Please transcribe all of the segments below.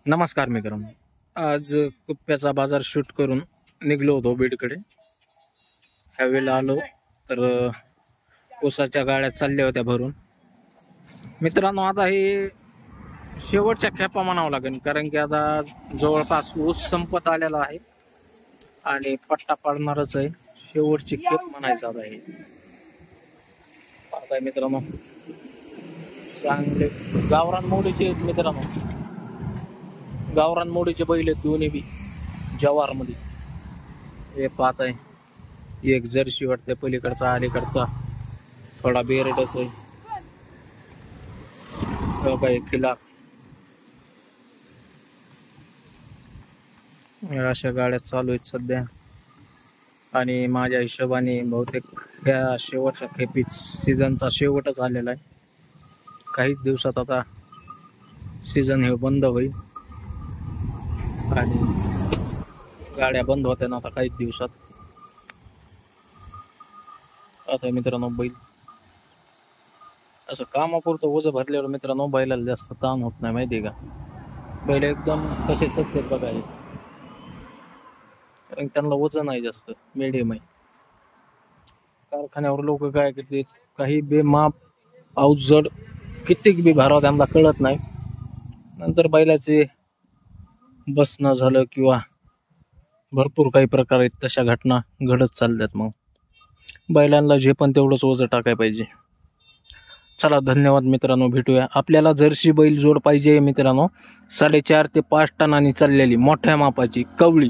नमस्कार मित्रांनो, आज कुप्प्याचा बाजार शूट करून निघलो होतो बीडकडे. ह्यावेळेला आलो तर ऊसाच्या गाड्या चालल्या होत्या भरून. मित्रांनो, आता हे शेवटच्या खेपा म्हणावं लागेल, कारण की आता जवळपास ऊस संपत आलेला आहे आणि पट्टा पडणारच आहे. शेवटची खेप म्हणायचं आता हे. आता मित्रांनो, चांगले गावरान मोडीचे आहेत मित्रांनो. गावरान मोडीचे बैल आहेत दोन्ही बी जवार मध्ये. हे पाहत आहे, एक जर्सी वाटते, पलीकडचा अलीकडचा थोडा बेरडच आहे. काही खिला अशा गाड्या चालू आहेत सध्या. आणि माझ्या हिशोबाने बहुतेक या शेवटच्या खेपीत सीझनचा शेवटच आलेला आहे. काहीच दिवसात आता सीझन हे बंद होईल आणि गाड्या बंद होत्या ना आता काही दिवसात. आता मित्रांनो, बैल असं कामापुरतं ओझं भरल्यावर मित्रांनो बैलाला जास्त ताण होत नाही, माहिती आहे का. बैल एकदम कसे थकतात बघा, कारण त्यांना ओझं नाही जास्त, मिडियम आहे. कारखान्यावर लोक काय करते, काही बेमाप अवजड कित्येक बी भराव त्यांना कळत नाही. नंतर बैलाचे बसणं झालं किंवा भरपूर काही प्रकार आहेत, तशा घटना घडत चालतात. मग बैलांना जे पण तेवढंच ओझं टाकाय पाहिजे. चला, धन्यवाद मित्रांनो, भेटूया. आपल्याला जर्सी बैल जोड पाहिजे मित्रांनो, 4.5 ते 5 टनांनी चाललेली मोठ्या मापाची कवळी.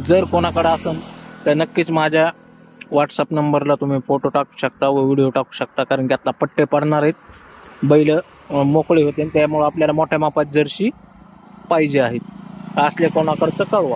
जर कोणाकडे असेल तर नक्कीच माझ्या व्हॉट्सअप नंबरला तुम्ही फोटो टाकू शकता व व्हिडिओ टाकू शकता, कारण की आता पट्टे पडणार आहेत, बैल मोकळे होते, त्यामुळे आपल्याला मोठ्या मापात जर्सी पाहिजे आहेत. असले कोणाकडचं कळवा.